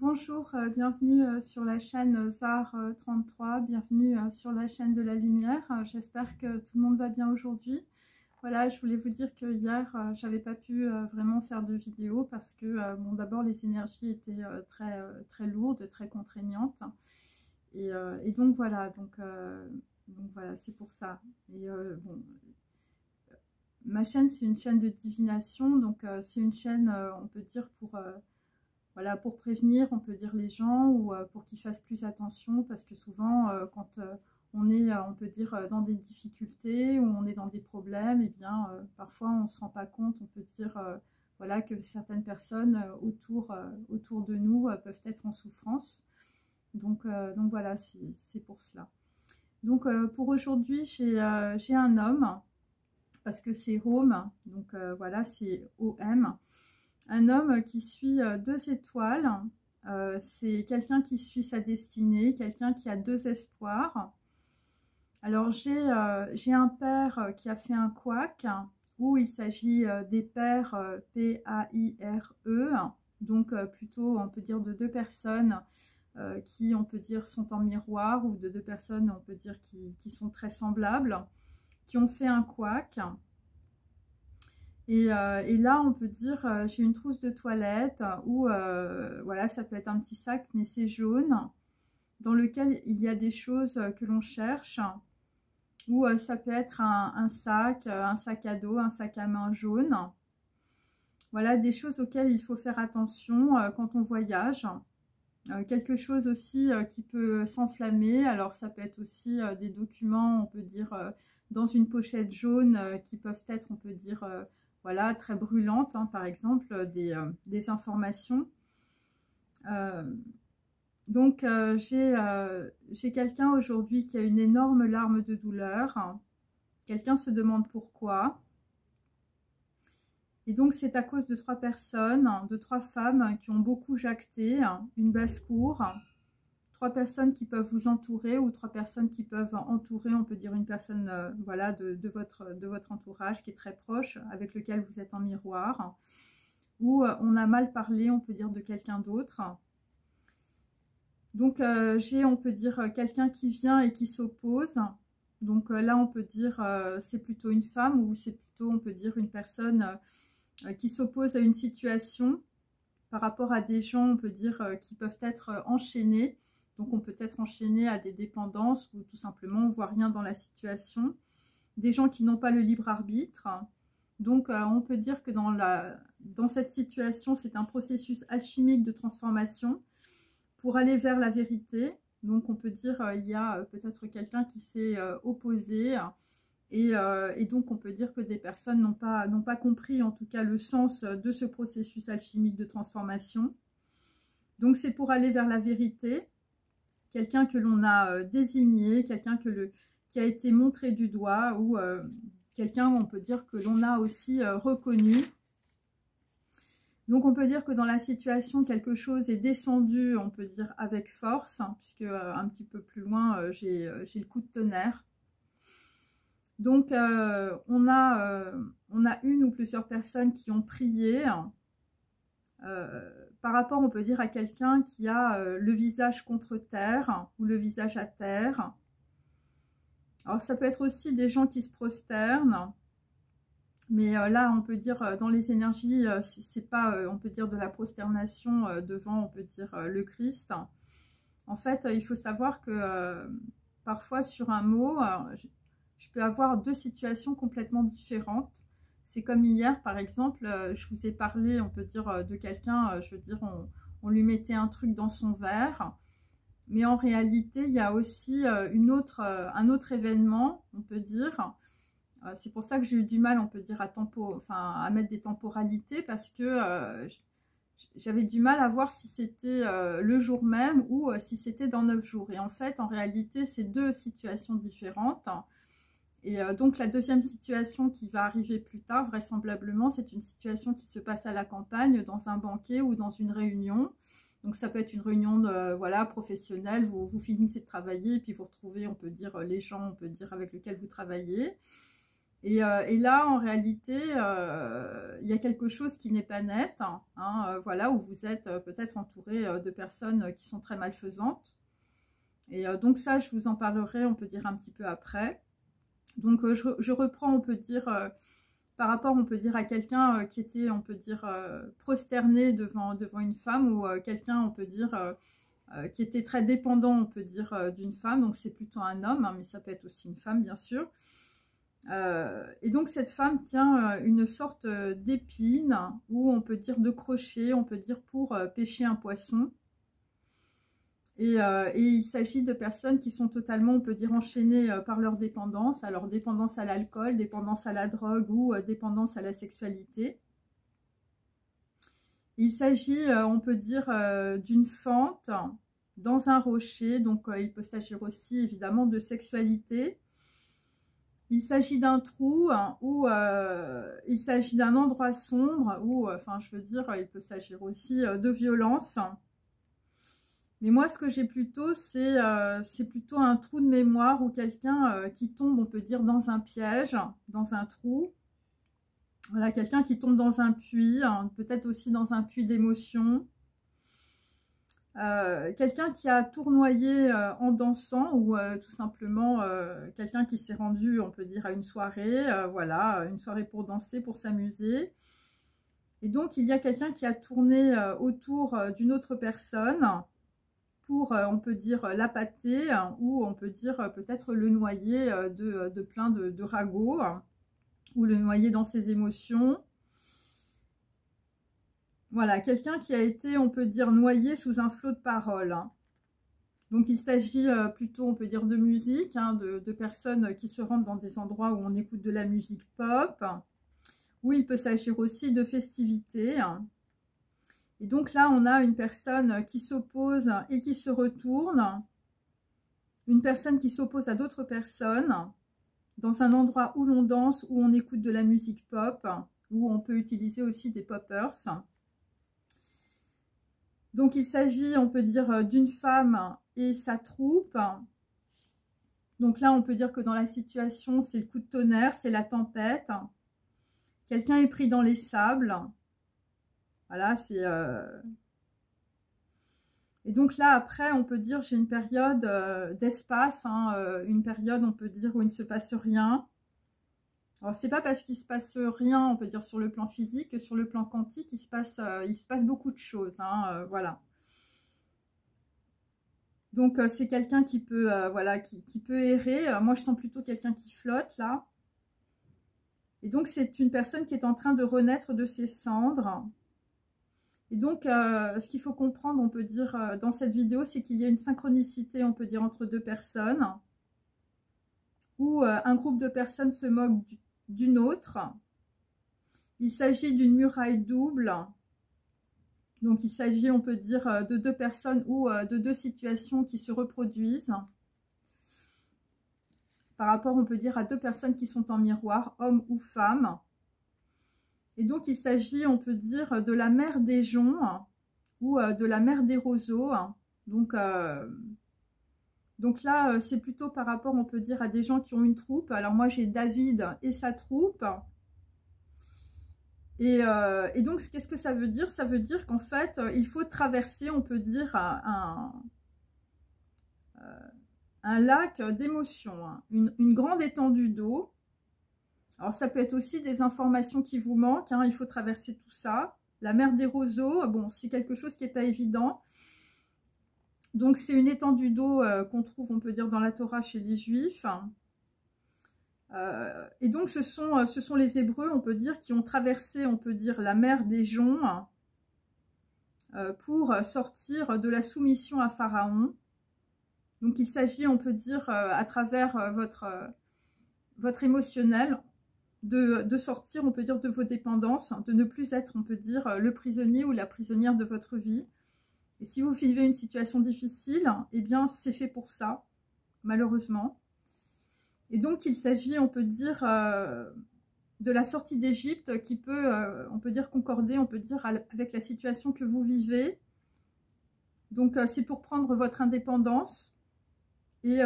Bonjour, bienvenue sur la chaîne Zar 33, bienvenue sur la chaîne de la lumière. J'espère que tout le monde va bien aujourd'hui. Voilà, je voulais vous dire que hier, j'avais pas pu vraiment faire de vidéo parce que, bon, d'abord les énergies étaient très lourdes, très contraignantes. Et donc voilà, donc voilà, c'est pour ça. Bon, ma chaîne, c'est une chaîne de divination, donc c'est une chaîne, on peut dire, voilà, pour prévenir, on peut dire les gens, ou pour qu'ils fassent plus attention, parce que souvent, quand on est, on peut dire, dans des difficultés, ou on est dans des problèmes, et bien, parfois, on ne se rend pas compte, on peut dire, voilà, que certaines personnes autour de nous peuvent être en souffrance. Donc voilà, c'est pour cela. Donc pour aujourd'hui, j'ai un homme, parce que c'est Home, donc voilà, c'est OM. Un homme qui suit 2 étoiles, c'est quelqu'un qui suit sa destinée, quelqu'un qui a 2 espoirs. Alors j'ai un père qui a fait un couac, où il s'agit des pères P-A-I-R-E, donc plutôt on peut dire de 2 personnes qui on peut dire sont en miroir, ou de 2 personnes on peut dire qui sont très semblables, qui ont fait un couac. Et là, on peut dire, j'ai une trousse de toilette où, voilà, ça peut être un petit sac, mais c'est jaune, dans lequel il y a des choses que l'on cherche, ou ça peut être un sac à dos, un sac à main jaune. Voilà, des choses auxquelles il faut faire attention quand on voyage. Quelque chose aussi qui peut s'enflammer. Alors, ça peut être aussi des documents, on peut dire, dans une pochette jaune, qui peuvent être, on peut dire, voilà, très brûlantes, hein, par exemple, des informations. Donc, j'ai quelqu'un aujourd'hui qui a une énorme larme de douleur. Quelqu'un se demande pourquoi. Et donc, c'est à cause de 3 personnes, de 3 femmes qui ont beaucoup jacté, une basse-cour. 3 personnes qui peuvent vous entourer, ou 3 personnes qui peuvent entourer, on peut dire une personne voilà, de votre entourage qui est très proche, avec lequel vous êtes en miroir, ou on a mal parlé, on peut dire, de quelqu'un d'autre. Donc j'ai, on peut dire, quelqu'un qui vient et qui s'oppose. Donc là, on peut dire c'est plutôt une femme, ou c'est plutôt, on peut dire, une personne qui s'oppose à une situation par rapport à des gens, on peut dire, qui peuvent être enchaînés. Donc on peut être enchaîné à des dépendances, ou tout simplement on ne voit rien dans la situation. Des gens qui n'ont pas le libre arbitre. Donc on peut dire que dans cette situation, c'est un processus alchimique de transformation pour aller vers la vérité. Donc on peut dire il y a peut-être quelqu'un qui s'est opposé. Et donc on peut dire que des personnes n'ont pas compris, en tout cas, le sens de ce processus alchimique de transformation. Donc c'est pour aller vers la vérité. Quelqu'un que l'on a désigné, quelqu'un qui a été montré du doigt, ou quelqu'un, on peut dire, que l'on a aussi reconnu. Donc on peut dire que dans la situation, quelque chose est descendu, on peut dire, avec force, hein, puisque un petit peu plus loin, j'ai le coup de tonnerre. Donc on a une ou plusieurs personnes qui ont prié, par rapport, on peut dire, à quelqu'un qui a le visage contre terre, ou le visage à terre. Alors ça peut être aussi des gens qui se prosternent, mais là on peut dire, dans les énergies, c'est pas, on peut dire, de la prosternation devant, on peut dire, le Christ. En fait, il faut savoir que parfois sur un mot, je peux avoir 2 situations complètement différentes. C'est comme hier, par exemple, je vous ai parlé, on peut dire, de quelqu'un, je veux dire, on lui mettait un truc dans son verre, mais en réalité, il y a aussi un autre événement, on peut dire. C'est pour ça que j'ai eu du mal, on peut dire, à mettre des temporalités, parce que j'avais du mal à voir si c'était le jour même, ou si c'était dans 9 jours. Et en fait, en réalité, c'est 2 situations différentes. Et donc la deuxième situation qui va arriver plus tard, vraisemblablement, c'est une situation qui se passe à la campagne, dans un banquet ou dans une réunion. Donc ça peut être une réunion voilà, professionnelle, vous finissez de travailler, et puis vous retrouvez, on peut dire, les gens, on peut dire, avec lesquels vous travaillez. Et là, en réalité, il y a quelque chose qui n'est pas net, hein, voilà, où vous êtes peut-être entouré de personnes qui sont très malfaisantes. Et donc ça, je vous en parlerai, on peut dire, un petit peu après. Donc je reprends, on peut dire, par rapport, on peut dire, à quelqu'un qui était, on peut dire, prosterné devant une femme, ou quelqu'un, on peut dire, qui était très dépendant, on peut dire, d'une femme. Donc c'est plutôt un homme, hein, mais ça peut être aussi une femme, bien sûr. Et donc cette femme tient une sorte d'épine, ou on peut dire de crochet, on peut dire pour pêcher un poisson. Et il s'agit de personnes qui sont totalement, on peut dire, enchaînées par leur dépendance. Alors dépendance à l'alcool, dépendance à la drogue, ou dépendance à la sexualité. Il s'agit, on peut dire, d'une fente dans un rocher. Donc il peut s'agir aussi évidemment de sexualité. Il s'agit d'un trou, hein, ou il s'agit d'un endroit sombre, ou, enfin, je veux dire, il peut s'agir aussi de violence. Mais moi, ce que j'ai plutôt, c'est plutôt un trou de mémoire, ou quelqu'un qui tombe, on peut dire, dans un piège, dans un trou. Voilà, quelqu'un qui tombe dans un puits, hein, peut-être aussi dans un puits d'émotions. Quelqu'un qui a tournoyé en dansant, ou tout simplement quelqu'un qui s'est rendu, on peut dire, à une soirée, voilà, une soirée pour danser, pour s'amuser. Et donc il y a quelqu'un qui a tourné autour d'une autre personne pour, on peut dire, l'appâter, ou on peut dire peut-être le noyer de plein de ragots, ou le noyer dans ses émotions. Voilà, quelqu'un qui a été, on peut dire, noyé sous un flot de paroles. Donc il s'agit plutôt, on peut dire, de musique, hein, de personnes qui se rendent dans des endroits où on écoute de la musique pop, où il peut s'agir aussi de festivités. Et donc là, on a une personne qui s'oppose et qui se retourne, une personne qui s'oppose à d'autres personnes, dans un endroit où l'on danse, où on écoute de la musique pop, où on peut utiliser aussi des poppers. Donc il s'agit, on peut dire, d'une femme et sa troupe. Donc là, on peut dire que dans la situation, c'est le coup de tonnerre, c'est la tempête. Quelqu'un est pris dans les sables. Voilà, c'est... Et donc là, après, on peut dire, j'ai une période d'espace, hein, une période, on peut dire, où il ne se passe rien. Alors, c'est pas parce qu'il se passe rien, on peut dire, sur le plan physique, que sur le plan quantique, il se passe beaucoup de choses, hein, voilà. Donc, c'est quelqu'un qui peut, voilà, qui peut errer. Moi, je sens plutôt quelqu'un qui flotte, là. Et donc, c'est une personne qui est en train de renaître de ses cendres. Et donc, ce qu'il faut comprendre, on peut dire, dans cette vidéo, c'est qu'il y a une synchronicité, on peut dire, entre deux personnes, où un groupe de personnes se moque d'une autre. Il s'agit d'une muraille double. Donc, il s'agit, on peut dire, de deux personnes ou de deux situations qui se reproduisent. Par rapport, on peut dire, à deux personnes qui sont en miroir, homme ou femme. Et donc, il s'agit, on peut dire, de la mère des joncs ou de la mère des roseaux. Donc là, c'est plutôt par rapport, on peut dire, à des gens qui ont une troupe. Alors moi, j'ai David et sa troupe. Et donc, qu'est-ce que ça veut dire? Ça veut dire qu'en fait, il faut traverser, on peut dire, un lac d'émotions, hein, une grande étendue d'eau. Alors, ça peut être aussi des informations qui vous manquent, hein, il faut traverser tout ça. La mer des roseaux, bon, c'est quelque chose qui n'est pas évident. Donc, c'est une étendue d'eau qu'on trouve, on peut dire, dans la Torah chez les Juifs. Et donc, ce sont les Hébreux, on peut dire, qui ont traversé, on peut dire, la mer des joncs pour sortir de la soumission à Pharaon. Donc, il s'agit, on peut dire, à travers votre émotionnel, de sortir, on peut dire, de vos dépendances, de ne plus être, on peut dire, le prisonnier ou la prisonnière de votre vie. Et si vous vivez une situation difficile, eh bien, c'est fait pour ça, malheureusement. Et donc, il s'agit, on peut dire, de la sortie d'Égypte qui peut, on peut dire, concorder, on peut dire, avec la situation que vous vivez. Donc, c'est pour prendre votre indépendance. Et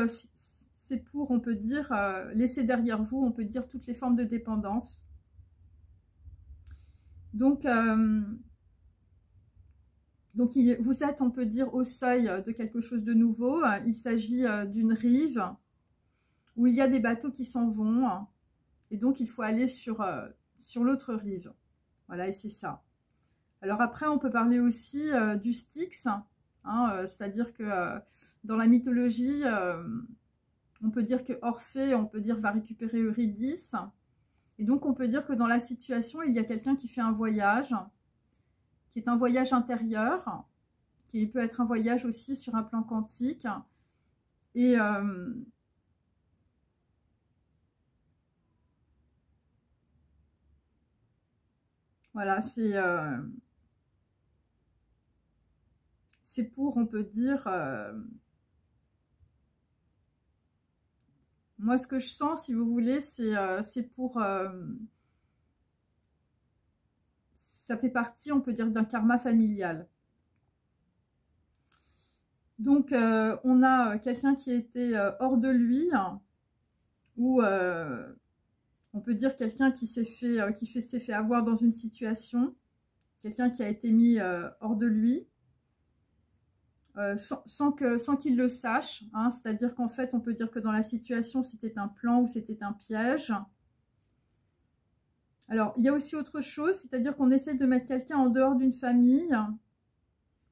c'est pour, on peut dire, laisser derrière vous, on peut dire, toutes les formes de dépendance. Donc vous êtes, on peut dire, au seuil de quelque chose de nouveau. Il s'agit d'une rive où il y a des bateaux qui s'en vont. Et donc, il faut aller sur l'autre rive. Voilà, et c'est ça. Alors après, on peut parler aussi du Styx. Hein, c'est-à-dire que dans la mythologie, on peut dire que Orphée, on peut dire, va récupérer Eurydice. Et donc, on peut dire que dans la situation, il y a quelqu'un qui fait un voyage, qui est un voyage intérieur, qui peut être un voyage aussi sur un plan quantique. Et voilà, c'est pour, on peut dire, moi ce que je sens, si vous voulez, c'est pour, ça fait partie, on peut dire, d'un karma familial. Donc, on a quelqu'un qui était hors de lui, ou on peut dire quelqu'un qui s'est fait avoir dans une situation, quelqu'un qui a été mis hors de lui, sans qu'il le sache, hein, c'est-à-dire qu'en fait, on peut dire que dans la situation, c'était un plan ou c'était un piège. Alors, il y a aussi autre chose, c'est-à-dire qu'on essaie de mettre quelqu'un en dehors d'une famille,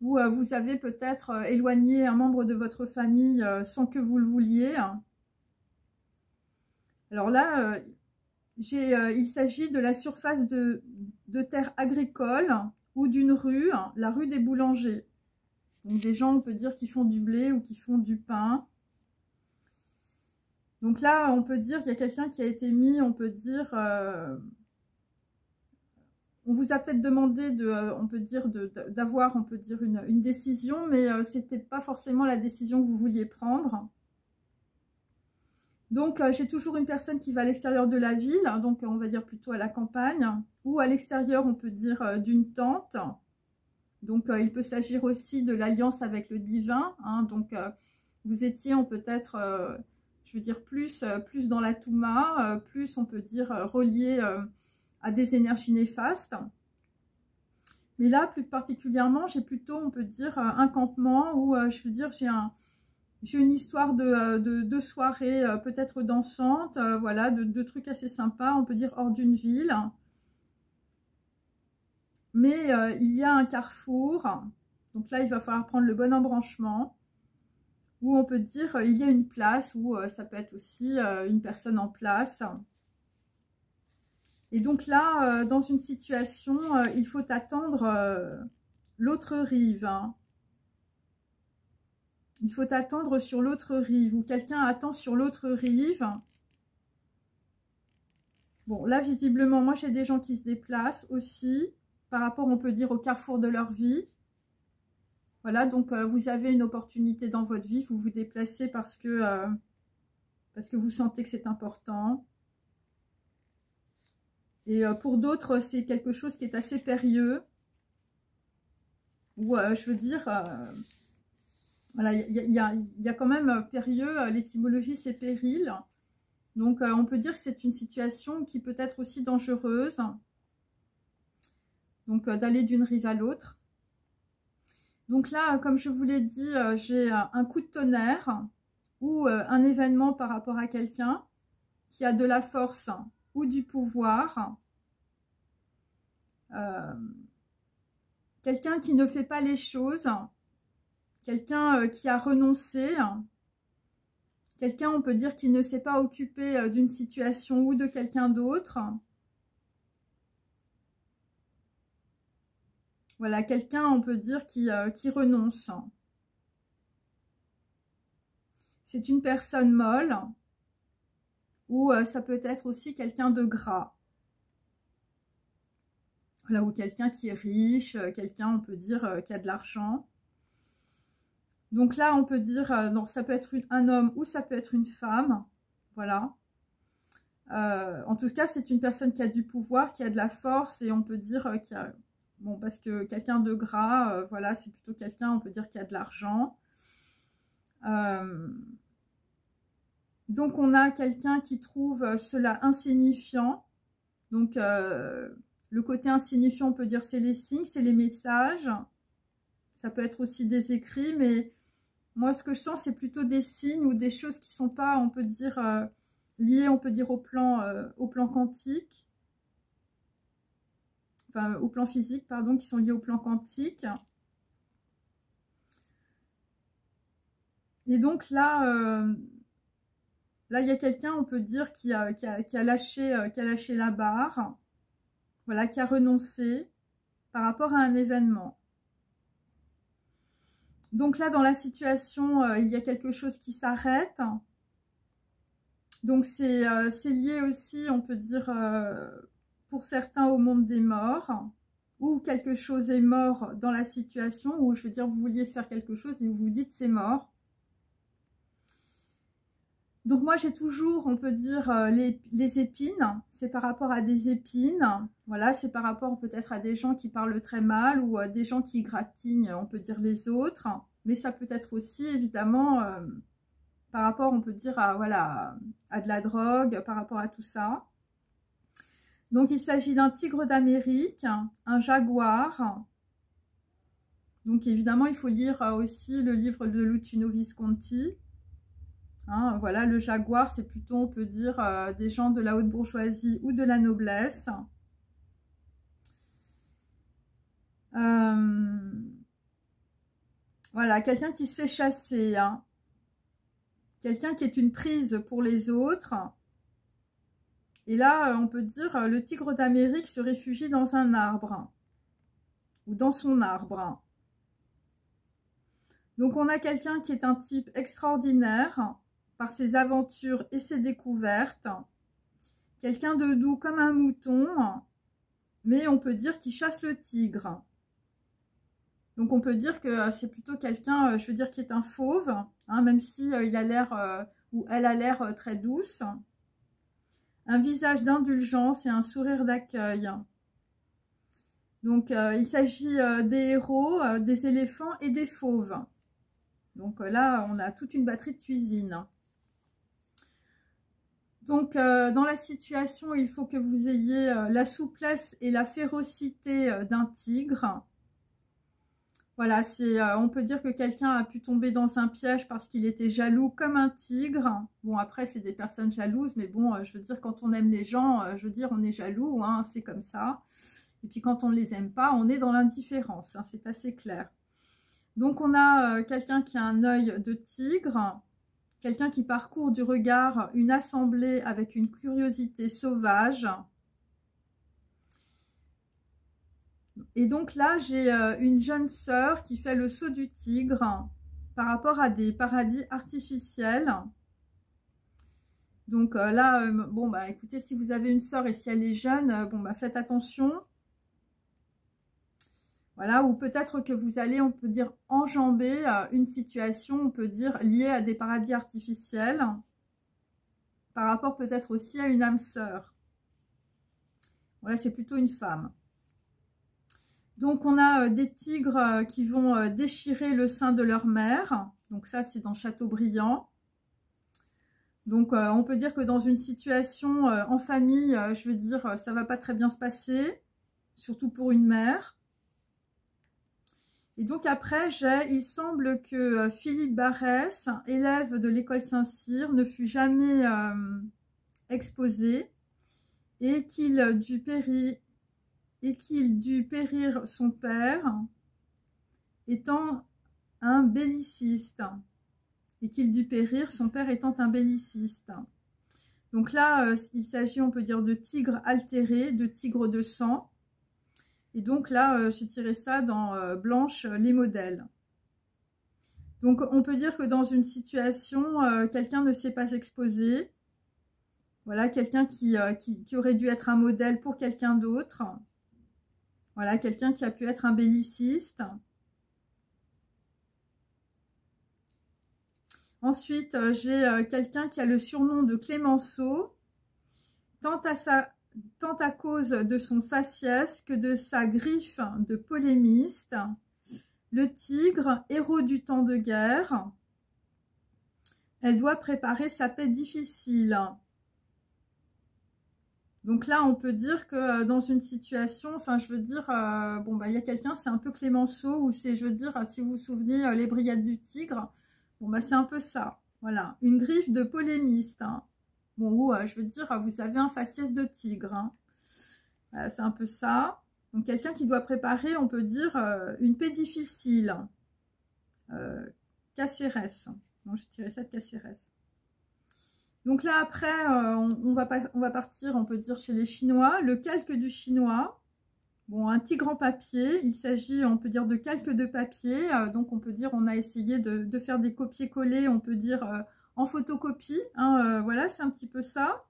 où vous avez peut-être éloigné un membre de votre famille sans que vous le vouliez. Alors là, il s'agit de la surface de terre agricole ou d'une rue, la rue des boulangers. Donc des gens, on peut dire, qui font du blé ou qui font du pain. Donc là, on peut dire qu'il y a quelqu'un qui a été mis, on peut dire, on vous a peut-être demandé on peut dire, d'avoir, on peut dire, une décision, mais c'était pas forcément la décision que vous vouliez prendre. Donc, j'ai toujours une personne qui va à l'extérieur de la ville, donc on va dire plutôt à la campagne, ou à l'extérieur, on peut dire, d'une tente. Donc, il peut s'agir aussi de l'alliance avec le divin. Hein, donc, vous étiez, on peut être, je veux dire, plus dans la Touma, plus, on peut dire, relié à des énergies néfastes. Mais là, plus particulièrement, j'ai plutôt, on peut dire, un campement où, je veux dire, j'ai une histoire de soirée peut-être dansante, voilà, de trucs assez sympas, on peut dire hors d'une ville. Mais il y a un carrefour, donc là il va falloir prendre le bon embranchement, où on peut dire il y a une place, ou ça peut être aussi une personne en place. Et donc là, dans une situation, il faut attendre l'autre rive. Hein. Il faut attendre sur l'autre rive, ou quelqu'un attend sur l'autre rive. Bon, là, visiblement, moi, j'ai des gens qui se déplacent aussi, par rapport, on peut dire, au carrefour de leur vie. Voilà, donc vous avez une opportunité dans votre vie, vous vous déplacez parce que vous sentez que c'est important. Et pour d'autres, c'est quelque chose qui est assez périlleux. Ou, je veux dire... voilà, il y a quand même périlleux, l'étymologie c'est péril. Donc on peut dire que c'est une situation qui peut être aussi dangereuse. Donc d'aller d'une rive à l'autre. Donc là, comme je vous l'ai dit, j'ai un coup de tonnerre ou un événement par rapport à quelqu'un qui a de la force ou du pouvoir. Quelqu'un qui ne fait pas les choses. Quelqu'un qui a renoncé, quelqu'un, on peut dire, qui ne s'est pas occupé d'une situation ou de quelqu'un d'autre. Voilà, quelqu'un, on peut dire, qui renonce. C'est une personne molle, ou ça peut être aussi quelqu'un de gras. Voilà, ou quelqu'un qui est riche, quelqu'un, on peut dire, qui a de l'argent. Donc là, on peut dire, donc ça peut être un homme ou ça peut être une femme. Voilà. En tout cas, c'est une personne qui a du pouvoir, qui a de la force, et on peut dire qui a... Bon, parce que quelqu'un de gras, voilà, c'est plutôt quelqu'un, on peut dire, qui a de l'argent. Donc, on a quelqu'un qui trouve cela insignifiant. Donc, le côté insignifiant, on peut dire, c'est les signes, c'est les messages. Ça peut être aussi des écrits, mais moi, ce que je sens, c'est plutôt des signes ou des choses qui ne sont pas, on peut dire, liées, on peut dire, au plan quantique. Enfin, au plan physique, pardon, qui sont liées au plan quantique. Et donc là, il y a quelqu'un, on peut dire, qui a lâché la barre, voilà, qui a renoncé par rapport à un événement. Donc là, dans la situation, il y a quelque chose qui s'arrête. Donc c'est lié aussi, on peut dire, pour certains au monde des morts, ou quelque chose est mort dans la situation, ou je veux dire, vous vouliez faire quelque chose et vous vous dites c'est mort. Donc moi j'ai toujours, on peut dire, les épines, c'est par rapport à des épines, voilà, c'est par rapport peut-être à des gens qui parlent très mal ou à des gens qui gratignent, on peut dire, les autres, mais ça peut être aussi évidemment par rapport, on peut dire, à, voilà, à de la drogue, par rapport à tout ça. Donc il s'agit d'un tigre d'Amérique, un jaguar. Donc évidemment il faut lire aussi le livre de Luchino Visconti. Hein, voilà, le jaguar, c'est plutôt, on peut dire, des gens de la haute bourgeoisie ou de la noblesse. Voilà, quelqu'un qui se fait chasser. Hein. Quelqu'un qui est une prise pour les autres. Et là, on peut dire, le tigre d'Amérique se réfugie dans un arbre. Ou dans son arbre. Donc, on a quelqu'un qui est un type extraordinaire par ses aventures et ses découvertes. Quelqu'un de doux comme un mouton, mais on peut dire qu'il chasse le tigre. Donc on peut dire que c'est plutôt quelqu'un, je veux dire, qui est un fauve, hein, même si il a l'air, ou elle a l'air très douce. Un visage d'indulgence et un sourire d'accueil. Donc il s'agit des héros, des éléphants et des fauves. Donc là, on a toute une batterie de cuisine. Donc, dans la situation, il faut que vous ayez la souplesse et la férocité d'un tigre. Voilà, on peut dire que quelqu'un a pu tomber dans un piège parce qu'il était jaloux comme un tigre. Bon, après, c'est des personnes jalouses, mais bon, je veux dire, quand on aime les gens, je veux dire, on est jaloux, hein, c'est comme ça. Et puis, quand on ne les aime pas, on est dans l'indifférence, hein, c'est assez clair. Donc, on a quelqu'un qui a un œil de tigre. Quelqu'un qui parcourt du regard une assemblée avec une curiosité sauvage. Et donc là, j'ai une jeune sœur qui fait le saut du tigre par rapport à des paradis artificiels. Donc là, bon, bah écoutez, si vous avez une sœur et si elle est jeune, bon, bah faites attention. Voilà, ou peut-être que vous allez, on peut dire, enjamber une situation, on peut dire, liée à des paradis artificiels, par rapport peut-être aussi à une âme sœur. Voilà, c'est plutôt une femme. Donc, on a des tigres qui vont déchirer le sein de leur mère. Donc, ça, c'est dans Chateaubriand. Donc, on peut dire que dans une situation en famille, je veux dire, ça va pas très bien se passer, surtout pour une mère. Et donc après, il semble que Philippe Barrès, élève de l'école Saint-Cyr, ne fut jamais exposé et qu'il dut périr son père étant un belliciste. Et qu'il dut périr son père étant un belliciste. Donc là, il s'agit, on peut dire, de tigre altéré, de tigre de sang. Et donc là, j'ai tiré ça dans Blanche, les modèles. Donc on peut dire que dans une situation, quelqu'un ne s'est pas exposé. Voilà, quelqu'un qui aurait dû être un modèle pour quelqu'un d'autre. Voilà, quelqu'un qui a pu être un belliciste. Ensuite, j'ai quelqu'un qui a le surnom de Clémenceau, tant à cause de son faciès que de sa griffe de polémiste. Le tigre, héros du temps de guerre. Elle doit préparer sa paix difficile. Donc là, on peut dire que dans une situation, enfin, je veux dire, bon, bah, il y a quelqu'un, c'est un peu Clémenceau, ou c'est, je veux dire, si vous vous souvenez, les Brigades du Tigre, bon, bah, c'est un peu ça. Voilà, une griffe de polémiste. Hein. Bon, ou, je veux dire, vous avez un faciès de tigre. Hein. Voilà, c'est un peu ça. Donc, quelqu'un qui doit préparer, on peut dire, une paix difficile. Cacérès. Bon, j'ai tiré ça de Cacérès. Donc là, après, on va partir, on peut dire, chez les Chinois. Le calque du chinois. Bon, un tigre en papier. Il s'agit, on peut dire, de calque de papier. Donc, on peut dire, on a essayé de faire des copier-coller, on peut dire, en photocopie. Hein, voilà, c'est un petit peu ça.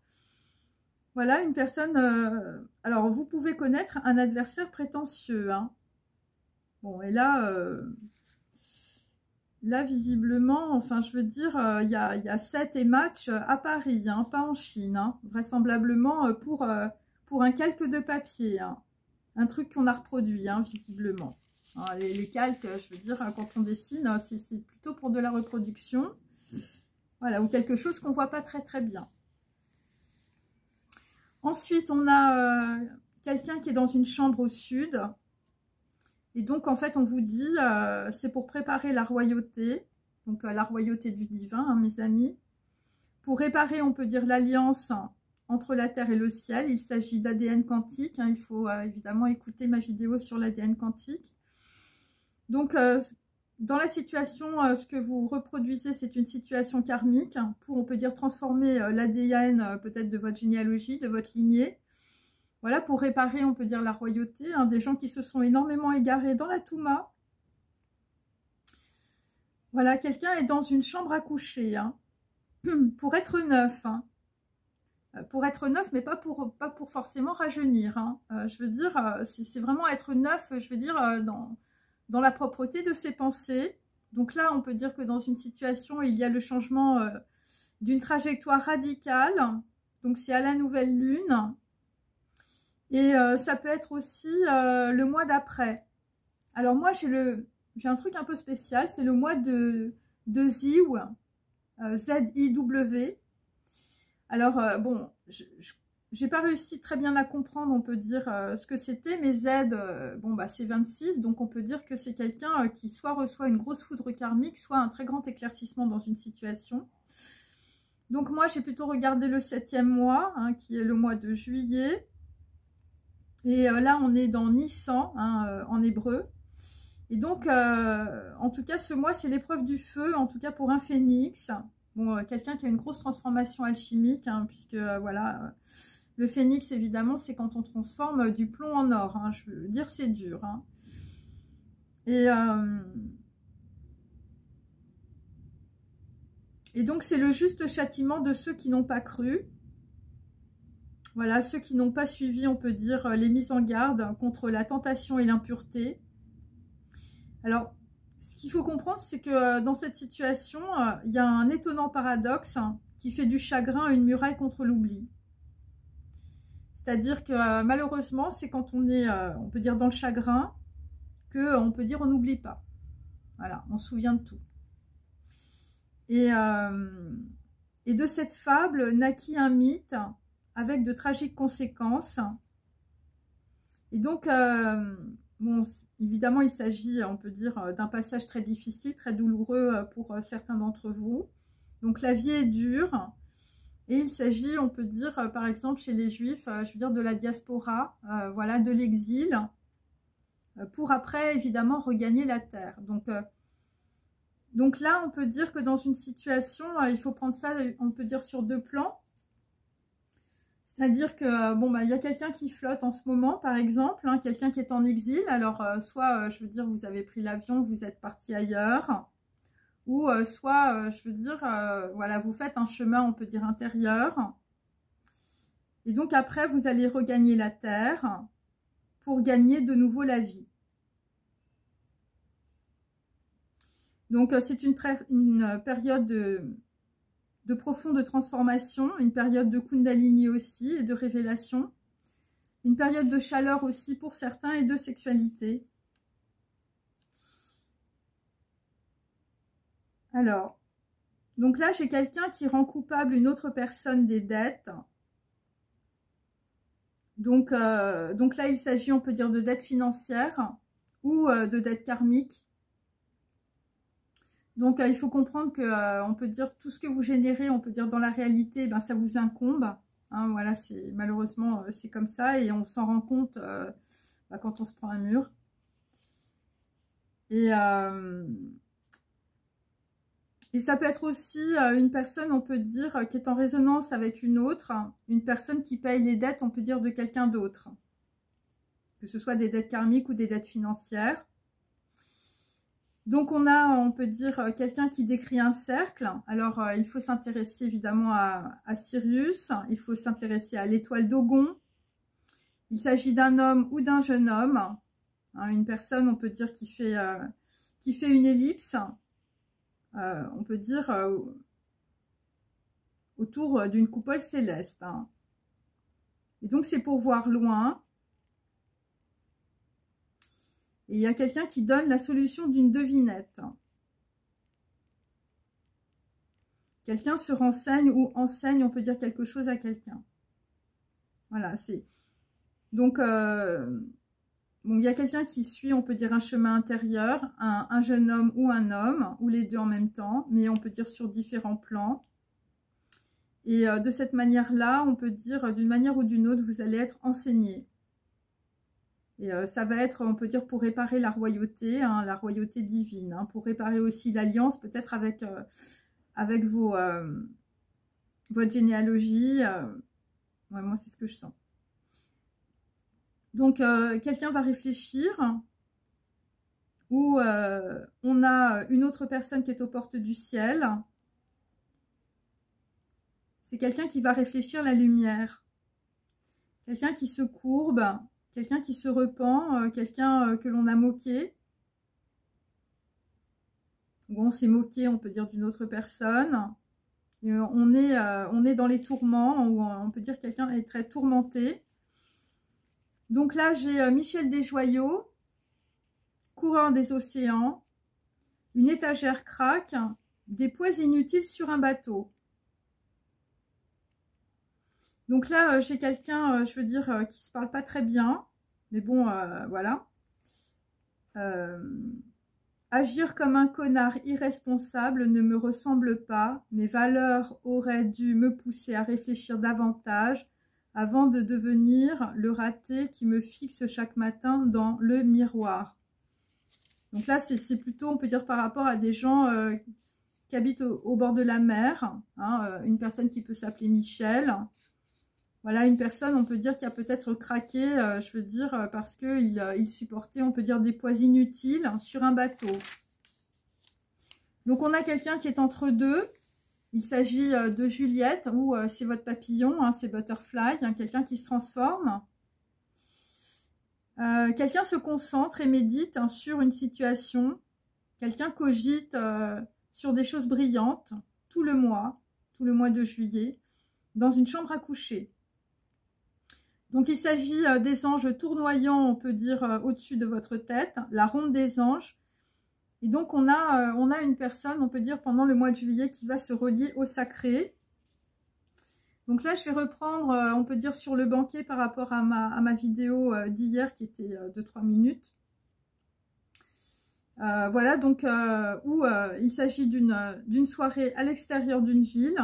Voilà, une personne... alors, vous pouvez connaître un adversaire prétentieux. Hein. Bon, et là... Là, visiblement, enfin, je veux dire, il y a 7 et match à Paris, hein, pas en Chine, hein, vraisemblablement pour un calque de papier, hein, un truc qu'on a reproduit, hein, visiblement. Hein, les calques, je veux dire, quand on dessine, c'est plutôt pour de la reproduction, voilà, ou quelque chose qu'on ne voit pas très très bien. Ensuite, on a quelqu'un qui est dans une chambre au sud. Et donc, en fait, on vous dit, c'est pour préparer la royauté, donc la royauté du divin, hein, mes amis. Pour réparer, on peut dire, l'alliance entre la terre et le ciel. Il s'agit d'ADN quantique. Hein, il faut évidemment écouter ma vidéo sur l'ADN quantique. Donc, dans la situation, ce que vous reproduisez, c'est une situation karmique pour, on peut dire, transformer l'ADN peut-être de votre généalogie, de votre lignée. Voilà, pour réparer, on peut dire, la royauté, hein, des gens qui se sont énormément égarés dans la Touma. Voilà, quelqu'un est dans une chambre à coucher, hein, pour être neuf. Hein. Pour être neuf, mais pas pour forcément rajeunir. Hein. Je veux dire, c'est vraiment être neuf, je veux dire, dans la propreté de ses pensées. Donc là, on peut dire que dans une situation, il y a le changement d'une trajectoire radicale. Donc c'est à la nouvelle lune. Et ça peut être aussi le mois d'après. Alors moi, j'ai un truc un peu spécial, c'est le mois de Ziw, Z-I-W. Alors, bon, j'ai pas réussi très bien à comprendre, on peut dire, ce que c'était, mais Z, bon, bah, c'est 26, donc on peut dire que c'est quelqu'un qui soit reçoit une grosse foudre karmique, soit un très grand éclaircissement dans une situation. Donc moi, j'ai plutôt regardé le 7e mois, hein, qui est le mois de juillet. Et là, on est dans Nissan, hein, en hébreu. Et donc, en tout cas, ce mois, c'est l'épreuve du feu, en tout cas pour un phénix. Bon, quelqu'un qui a une grosse transformation alchimique, hein, puisque, voilà, le phénix, évidemment, c'est quand on transforme du plomb en or. Hein, je veux dire, c'est dur. Hein. Et donc, c'est le juste châtiment de ceux qui n'ont pas cru. Voilà, ceux qui n'ont pas suivi, on peut dire, les mises en garde contre la tentation et l'impureté. Alors, ce qu'il faut comprendre, c'est que dans cette situation, il y a un étonnant paradoxe qui fait du chagrin une muraille contre l'oubli. C'est-à-dire que malheureusement, c'est quand on est, on peut dire, dans le chagrin, qu'on peut dire on n'oublie pas. Voilà, on se souvient de tout. Et de cette fable naquit un mythe avec de tragiques conséquences. Et donc, bon, évidemment, il s'agit, on peut dire, d'un passage très difficile, très douloureux pour certains d'entre vous. Donc, la vie est dure. Et il s'agit, on peut dire, par exemple, chez les Juifs, je veux dire, de la diaspora, voilà, de l'exil, pour après, évidemment, regagner la terre. Donc là, on peut dire que dans une situation, il faut prendre ça, on peut dire, sur 2 plans. C'est-à-dire que, bon, bah, il y a quelqu'un qui flotte en ce moment, par exemple, hein, quelqu'un qui est en exil. Alors, soit, je veux dire, vous avez pris l'avion, vous êtes parti ailleurs, ou soit, je veux dire, voilà, vous faites un chemin, on peut dire, intérieur. Et donc, après, vous allez regagner la terre pour gagner de nouveau la vie. Donc, c'est une période de profonde transformation, une période de Kundalini aussi et de révélation, une période de chaleur aussi pour certains et de sexualité. Alors, Donc là, j'ai quelqu'un qui rend coupable une autre personne des dettes. Donc là, il s'agit, on peut dire, de dettes financières ou de dettes karmiques. Donc, il faut comprendre que, on peut dire, tout ce que vous générez, on peut dire, dans la réalité, ben, ça vous incombe. Hein, voilà, malheureusement, c'est comme ça et on s'en rend compte ben, quand on se prend un mur. Et ça peut être aussi une personne, on peut dire, qui est en résonance avec une autre, une personne qui paye les dettes, on peut dire, de quelqu'un d'autre. Que ce soit des dettes karmiques ou des dettes financières. Donc, on peut dire, quelqu'un qui décrit un cercle. Alors, il faut s'intéresser évidemment à Sirius. Il faut s'intéresser à l'étoile d'Ogon. Il s'agit d'un homme ou d'un jeune homme. Hein, une personne, on peut dire, qui fait une ellipse. On peut dire autour d'une coupole céleste. Hein. Et donc, c'est pour voir loin. Et il y a quelqu'un qui donne la solution d'une devinette. Quelqu'un se renseigne ou enseigne, on peut dire quelque chose à quelqu'un. Voilà, c'est... Donc, bon, il y a quelqu'un qui suit, on peut dire, un chemin intérieur, un jeune homme, ou les deux en même temps, mais on peut dire sur différents plans. Et de cette manière-là, on peut dire, d'une manière ou d'une autre, vous allez être enseigné. Et ça va être, on peut dire, pour réparer la royauté, hein, la royauté divine, hein, pour réparer aussi l'alliance, peut-être avec votre généalogie. Ouais, moi, c'est ce que je sens. Donc, quelqu'un va réfléchir, ou on a une autre personne qui est aux portes du ciel. C'est quelqu'un qui va réfléchir la lumière. Quelqu'un qui se courbe, quelqu'un qui se repent, quelqu'un que l'on a moqué. Ou on s'est moqué, on peut dire, d'une autre personne. Et on est dans les tourments, ou on peut dire que quelqu'un est très tourmenté. Donc là, j'ai Michel Desjoyaux, coureur des océans, une étagère craque, des poids inutiles sur un bateau. Donc là, j'ai quelqu'un, je veux dire, qui se parle pas très bien. Mais bon, voilà. Agir comme un connard irresponsable ne me ressemble pas. Mes valeurs auraient dû me pousser à réfléchir davantage avant de devenir le raté qui me fixe chaque matin dans le miroir. Donc là, c'est plutôt, on peut dire, par rapport à des gens qui habitent au bord de la mer. Hein, une personne qui peut s'appeler Michel. Voilà, une personne, on peut dire, qui a peut-être craqué, je veux dire, parce qu'il supportait, on peut dire, des poids inutiles sur un bateau. Donc, on a quelqu'un qui est entre deux. Il s'agit de Juliette, ou c'est votre papillon, hein, c'est Butterfly, hein, quelqu'un qui se transforme. Quelqu'un se concentre et médite hein, sur une situation. Quelqu'un cogite sur des choses brillantes tout le mois de juillet, dans une chambre à coucher. Donc, il s'agit des anges tournoyants, on peut dire, au-dessus de votre tête, la ronde des anges. Et donc, on a une personne, on peut dire, pendant le mois de juillet, qui va se relier au sacré. Donc là, je vais reprendre, on peut dire, sur le banquet par rapport à ma vidéo d'hier, qui était de 3 minutes. Voilà, donc, où il s'agit d'une soirée à l'extérieur d'une ville.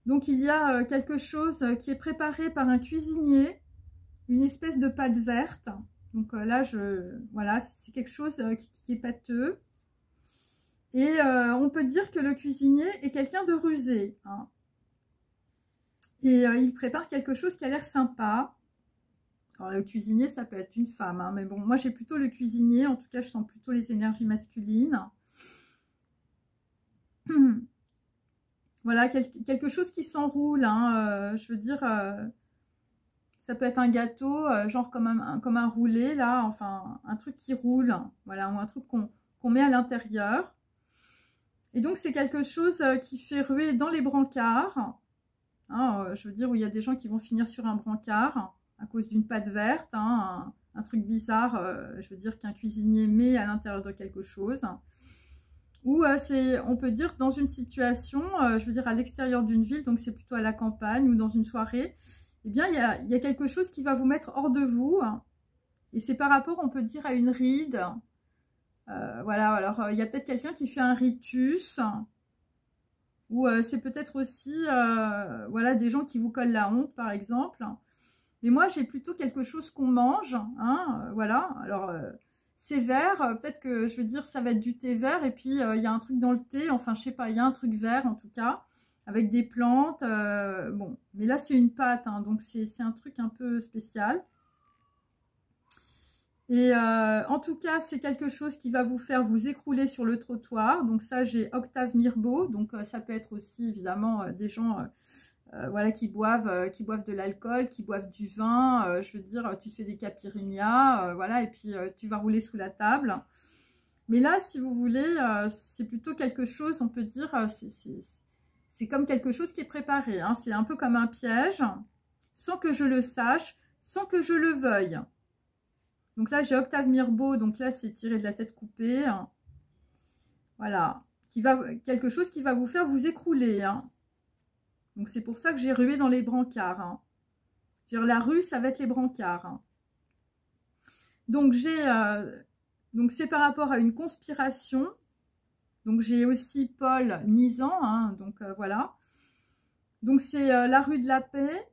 Donc, il y a quelque chose qui est préparé par un cuisinier, une espèce de pâte verte. Donc là, voilà, c'est quelque chose qui est pâteux. Et on peut dire que le cuisinier est quelqu'un de rusé. Hein. Et il prépare quelque chose qui a l'air sympa. Alors, le cuisinier, ça peut être une femme. Hein, mais bon, moi, j'ai plutôt le cuisinier. En tout cas, je sens plutôt les énergies masculines. Voilà, quelque chose qui s'enroule, hein, je veux dire, ça peut être un gâteau, genre comme un roulé, là, enfin, un truc qui roule, voilà, ou un truc qu'on met à l'intérieur. Et donc, c'est quelque chose qui fait ruer dans les brancards, hein, je veux dire, où il y a des gens qui vont finir sur un brancard à cause d'une pâte verte, hein, un truc bizarre, je veux dire, qu'un cuisinier met à l'intérieur de quelque chose. Ou on peut dire dans une situation, je veux dire à l'extérieur d'une ville, donc c'est plutôt à la campagne ou dans une soirée, eh bien il y a quelque chose qui va vous mettre hors de vous, hein, et c'est par rapport, on peut dire, à une ride. Voilà, alors il y a peut-être quelqu'un qui fait un rictus, ou c'est peut-être aussi voilà, des gens qui vous collent la honte par exemple. Mais moi j'ai plutôt quelque chose qu'on mange, hein, voilà, alors c'est vert, peut-être que je veux dire ça va être du thé vert, et puis il y a un truc dans le thé, enfin je sais pas, il y a un truc vert en tout cas, avec des plantes, bon, mais là c'est une pâte, hein, donc c'est un truc un peu spécial. Et en tout cas, c'est quelque chose qui va vous faire vous écrouler sur le trottoir. Donc ça, j'ai Octave Mirbeau. Donc ça peut être aussi évidemment des gens voilà, qui boivent de l'alcool, qui boivent du vin. Je veux dire, tu te fais des caipirinhas, voilà, et puis tu vas rouler sous la table. Mais là, si vous voulez, c'est plutôt quelque chose, on peut dire, c'est comme quelque chose qui est préparé, hein. C'est un peu comme un piège, sans que je le sache, sans que je le veuille. Donc là, j'ai Octave Mirbeau, donc là, c'est tiré de la tête coupée. Voilà, quelque chose qui va vous faire vous écrouler, hein. Donc c'est pour ça que j'ai rué dans les brancards, hein. La rue, ça va être les brancards, hein. Donc donc c'est par rapport à une conspiration. Donc j'ai aussi Paul Nizan, hein, donc voilà. Donc c'est la rue de la Paix.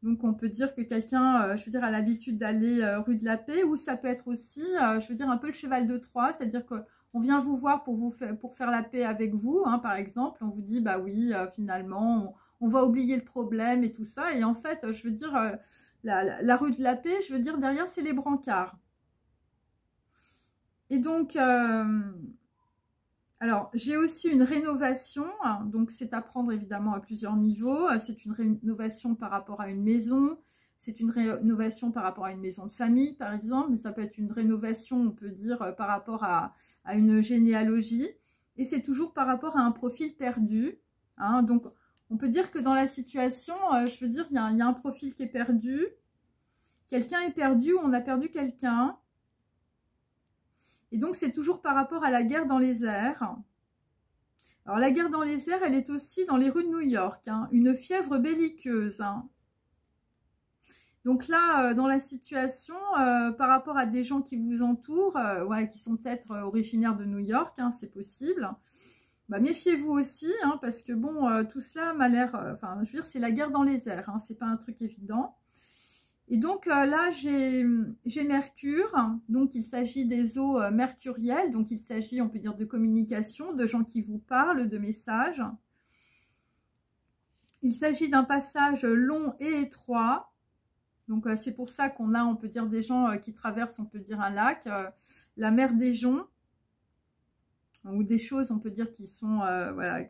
Donc on peut dire que quelqu'un, je veux dire, a l'habitude d'aller rue de la Paix, ou ça peut être aussi, je veux dire, un peu le cheval de Troie, c'est-à-dire qu'on vient vous voir pour faire la paix avec vous, hein, par exemple. On vous dit, bah oui, finalement, on va oublier le problème et tout ça. Et en fait, je veux dire, la rue de la Paix, je veux dire, derrière, c'est les brancards. Et donc, alors, j'ai aussi une rénovation, hein, donc c'est à prendre évidemment à plusieurs niveaux. C'est une rénovation par rapport à une maison, c'est une rénovation par rapport à une maison de famille, par exemple, mais ça peut être une rénovation, on peut dire, par rapport à une généalogie, et c'est toujours par rapport à un profil perdu, hein. Donc, on peut dire que dans la situation, je veux dire, il y a un profil qui est perdu, quelqu'un est perdu, ou on a perdu quelqu'un. Et donc, c'est toujours par rapport à la guerre dans les airs. Alors, la guerre dans les airs, elle est aussi dans les rues de New York, hein, une fièvre belliqueuse, hein. Donc là, dans la situation, par rapport à des gens qui vous entourent, ouais, qui sont peut-être originaires de New York, hein, c'est possible. Bah, méfiez-vous aussi, hein, parce que bon, tout cela m'a l'air... enfin, je veux dire, c'est la guerre dans les airs, hein, c'est pas un truc évident. Et donc là, j'ai Mercure, donc il s'agit des eaux mercurielles, donc il s'agit, on peut dire, de communication, de gens qui vous parlent, de messages. Il s'agit d'un passage long et étroit, donc c'est pour ça qu'on a, on peut dire, des gens qui traversent, on peut dire, un lac, la mer des joncs, ou des choses, on peut dire, qui sont, voilà,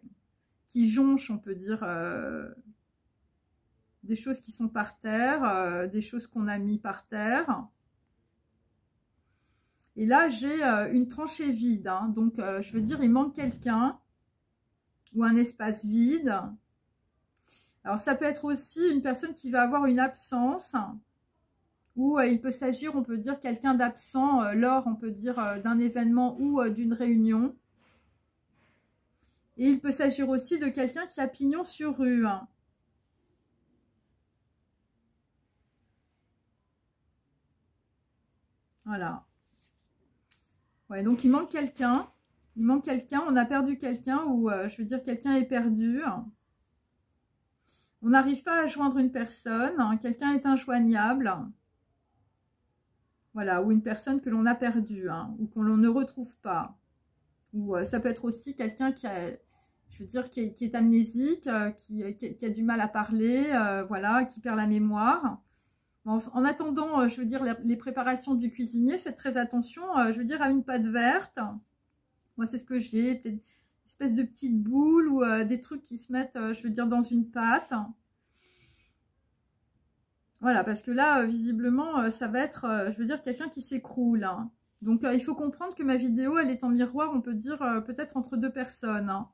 qui jonchent, on peut dire... des choses qui sont par terre, des choses qu'on a mis par terre. Et là, j'ai une tranchée vide, hein. Donc je veux dire, il manque quelqu'un, ou un espace vide. Alors ça peut être aussi une personne qui va avoir une absence, ou il peut s'agir, on peut dire, quelqu'un d'absent lors, on peut dire, d'un événement ou d'une réunion. Et il peut s'agir aussi de quelqu'un qui a pignon sur rue, hein. Voilà. Ouais, donc il manque quelqu'un. Il manque quelqu'un, on a perdu quelqu'un, ou je veux dire, quelqu'un est perdu. On n'arrive pas à joindre une personne, hein, quelqu'un est injoignable. Voilà, ou une personne que l'on a perdue, hein, ou qu'on ne retrouve pas. Ou ça peut être aussi quelqu'un qui a, je veux dire, qui est amnésique, qui a du mal à parler, voilà, qui perd la mémoire. En attendant, je veux dire, les préparations du cuisinier, faites très attention, je veux dire, à une pâte verte. Moi, c'est ce que j'ai, peut-être une espèce de petites boules, ou des trucs qui se mettent, je veux dire, dans une pâte. Voilà, parce que là, visiblement, ça va être, je veux dire, quelqu'un qui s'écroule, hein. Donc, il faut comprendre que ma vidéo, elle est en miroir, on peut dire, peut-être entre deux personnes, hein.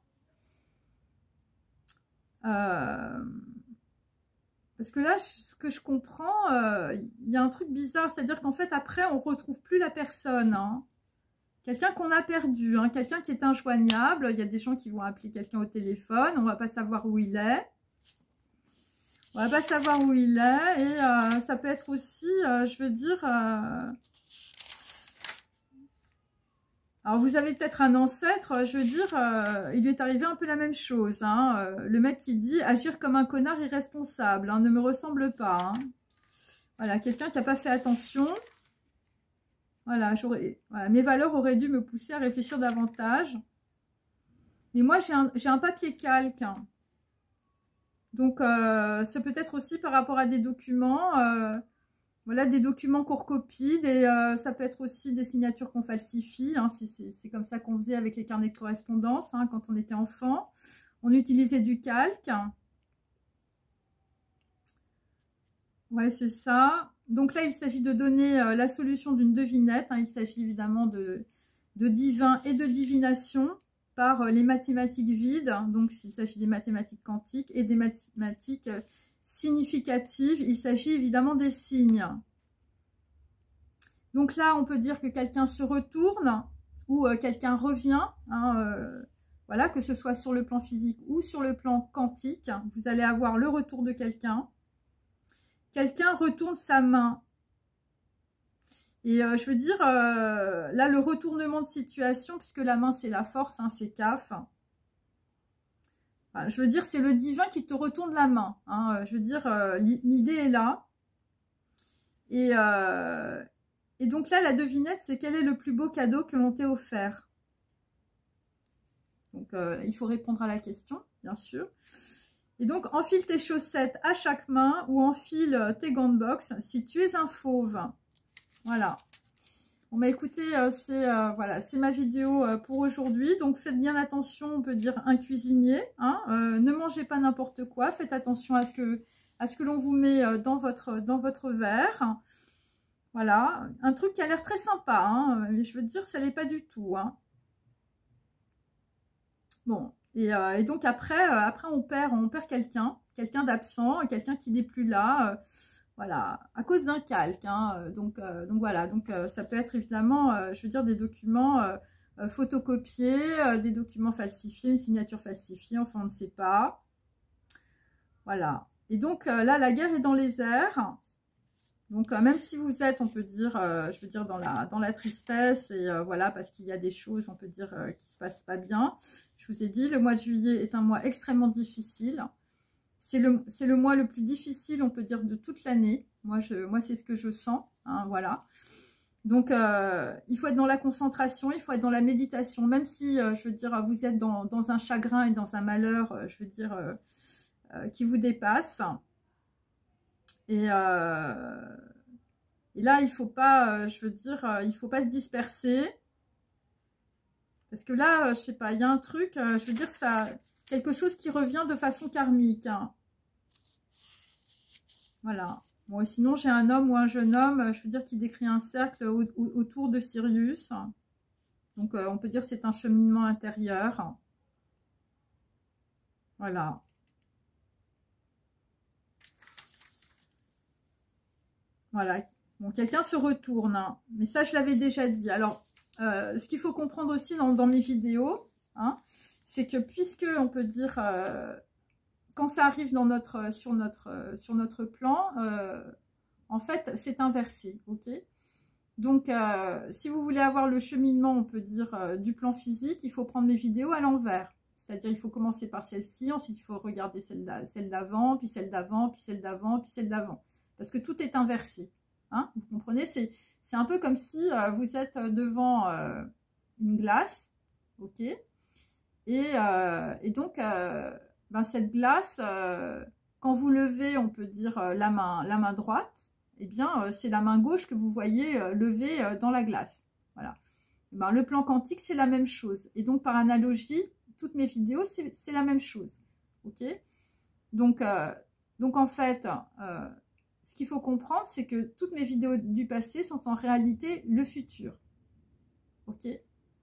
Parce que là, ce que je comprends, il y a un truc bizarre, c'est-à-dire qu'en fait, après, on ne retrouve plus la personne, hein. Quelqu'un qu'on a perdu, hein, quelqu'un qui est injoignable. Il y a des gens qui vont appeler quelqu'un au téléphone. On ne va pas savoir où il est. On ne va pas savoir où il est. Et ça peut être aussi, je veux dire... alors, vous avez peut-être un ancêtre, je veux dire, il lui est arrivé un peu la même chose. Hein, le mec qui dit « agir comme un connard irresponsable hein, ne me ressemble pas. Hein. » Voilà, quelqu'un qui n'a pas fait attention. Voilà, voilà, mes valeurs auraient dû me pousser à réfléchir davantage. Mais moi, j'ai un papier calque. Hein. Donc, ça peut être aussi par rapport à des documents. Voilà, des documents qu'on recopie. Ça peut être aussi des signatures qu'on falsifie. Hein, c'est comme ça qu'on faisait avec les carnets de correspondance hein, quand on était enfant. On utilisait du calque. Ouais, c'est ça. Donc là, il s'agit de donner la solution d'une devinette. Hein. Il s'agit évidemment de divin et de divination par les mathématiques vides. Donc, s'il s'agit des mathématiques quantiques et des mathématiques significatives, il s'agit évidemment des signes. Donc là, on peut dire que quelqu'un se retourne ou quelqu'un revient. Hein, voilà, que ce soit sur le plan physique ou sur le plan quantique. Vous allez avoir le retour de quelqu'un. Quelqu'un retourne sa main. Et je veux dire, là, le retournement de situation, puisque la main, c'est la force, hein, c'est CAF. Enfin, je veux dire, c'est le divin qui te retourne la main. Hein, je veux dire, l'idée est là. Et donc là, la devinette, c'est quel est le plus beau cadeau que l'on t'ait offert? Donc, il faut répondre à la question, bien sûr. Et donc, enfile tes chaussettes à chaque main ou enfile tes gants de boxe si tu es un fauve. Voilà. Bon, bah écoutez, voilà, c'est ma vidéo pour aujourd'hui. Donc, faites bien attention, on peut dire un cuisinier. Hein, ne mangez pas n'importe quoi. Faites attention à ce que l'on vous met dans votre verre. Voilà. Un truc qui a l'air très sympa. Hein, mais je veux dire, ça l'est pas du tout. Hein. Bon. Et donc après on perd quelqu'un d'absent, quelqu'un qui n'est plus là, voilà, à cause d'un calque. Hein, donc voilà, donc ça peut être évidemment, je veux dire, des documents photocopiés, des documents falsifiés, une signature falsifiée, enfin on ne sait pas. Voilà. Et donc là, la guerre est dans les airs. Donc, même si vous êtes, on peut dire, je veux dire, dans la tristesse, et voilà, parce qu'il y a des choses, on peut dire, qui ne se passent pas bien. Je vous ai dit, le mois de juillet est un mois extrêmement difficile. C'est le mois le plus difficile, on peut dire, de toute l'année. Moi, c'est ce que je sens, hein, voilà. Donc, il faut être dans la concentration, il faut être dans la méditation, même si, je veux dire, vous êtes dans un chagrin et dans un malheur, je veux dire, qui vous dépasse. Et là, il faut pas, je veux dire, il faut pas se disperser. Parce que là, je sais pas, il y a un truc, je veux dire, ça, quelque chose qui revient de façon karmique. Hein. Voilà. Bon, et sinon, j'ai un homme ou un jeune homme, je veux dire, qui décrit un cercle autour de Sirius. Donc, on peut dire que c'est un cheminement intérieur. Voilà. Voilà. Bon, quelqu'un se retourne, hein. Mais ça, je l'avais déjà dit. Alors, ce qu'il faut comprendre aussi dans mes vidéos, hein, c'est que puisque, on peut dire, quand ça arrive sur notre plan, en fait, c'est inversé, ok? Donc, si vous voulez avoir le cheminement, on peut dire, du plan physique, il faut prendre mes vidéos à l'envers. C'est-à-dire, il faut commencer par celle-ci, ensuite, il faut regarder celle d'avant, puis celle d'avant, puis celle d'avant, puis celle d'avant. Parce que tout est inversé. Hein, vous comprenez? C'est un peu comme si vous êtes devant une glace, ok? Et donc, ben, cette glace, quand vous levez, on peut dire la main droite, eh bien, c'est la main gauche que vous voyez levée dans la glace. Voilà. Et ben, le plan quantique, c'est la même chose. Et donc, par analogie, toutes mes vidéos, c'est la même chose. Ok? Donc en fait, ce qu'il faut comprendre, c'est que toutes mes vidéos du passé sont en réalité le futur. Ok?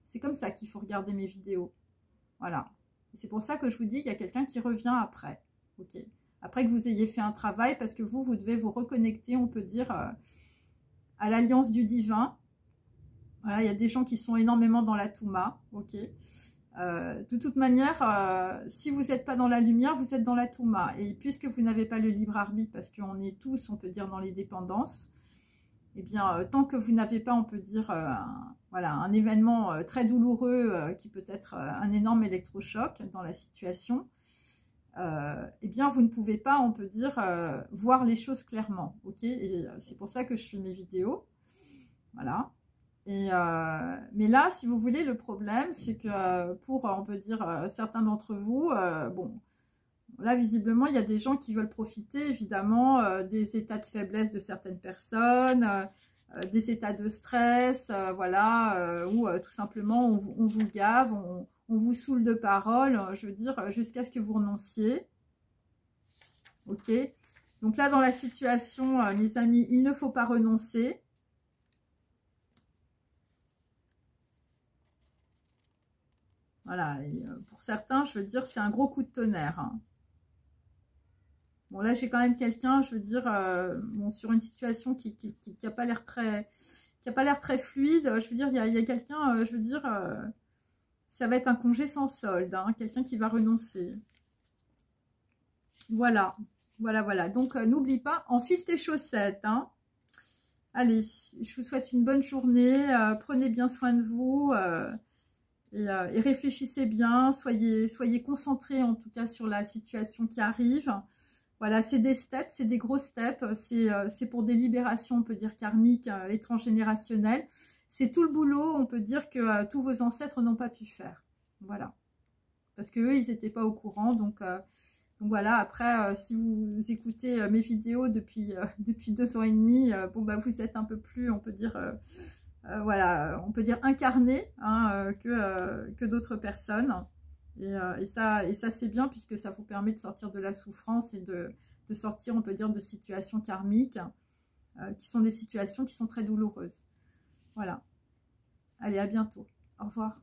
C'est comme ça qu'il faut regarder mes vidéos. Voilà. C'est pour ça que je vous dis qu'il y a quelqu'un qui revient après. Ok? Après que vous ayez fait un travail, parce que vous devez vous reconnecter, on peut dire, à l'alliance du divin. Voilà, il y a des gens qui sont énormément dans la Touma, ok. De toute manière, si vous n'êtes pas dans la lumière, vous êtes dans la Touma. Et puisque vous n'avez pas le libre arbitre, parce qu'on est tous, on peut dire, dans les dépendances, eh bien, tant que vous n'avez pas, on peut dire, voilà, un événement très douloureux qui peut être un énorme électrochoc dans la situation, eh bien, vous ne pouvez pas, on peut dire, voir les choses clairement, ok. Et c'est pour ça que je fais mes vidéos, voilà. Et mais là, si vous voulez, le problème, c'est que pour, on peut dire, certains d'entre vous, bon, là, visiblement, il y a des gens qui veulent profiter, évidemment, des états de faiblesse de certaines personnes, des états de stress, voilà, où tout simplement, on vous gave, on vous saoule de paroles, je veux dire, jusqu'à ce que vous renonciez. Ok? Donc là, dans la situation, mes amis, il ne faut pas renoncer. Voilà, et pour certains, je veux dire, c'est un gros coup de tonnerre, hein. Bon, là, j'ai quand même quelqu'un, je veux dire, bon, sur une situation qui n'a pas l'air très fluide. Je veux dire, il y a quelqu'un, je veux dire, ça va être un congé sans solde, hein, quelqu'un qui va renoncer. Voilà, voilà, voilà. Donc, n'oublie pas, enfile tes chaussettes, hein. Allez, je vous souhaite une bonne journée. Prenez bien soin de vous. Et réfléchissez bien, soyez concentrés en tout cas sur la situation qui arrive. Voilà, c'est des steps, c'est des gros steps, c'est pour des libérations, on peut dire karmiques et transgénérationnelles. C'est tout le boulot, on peut dire que tous vos ancêtres n'ont pas pu faire. Voilà, parce qu'eux, ils n'étaient pas au courant. Donc voilà, après, si vous écoutez mes vidéos depuis 2 ans et demi, bon, bah, vous êtes un peu plus, on peut dire... voilà, on peut dire incarné, hein, que d'autres personnes. Et ça c'est bien puisque ça vous permet de sortir de la souffrance et de sortir, on peut dire, de situations karmiques qui sont des situations qui sont très douloureuses. Voilà. Allez, à bientôt. Au revoir.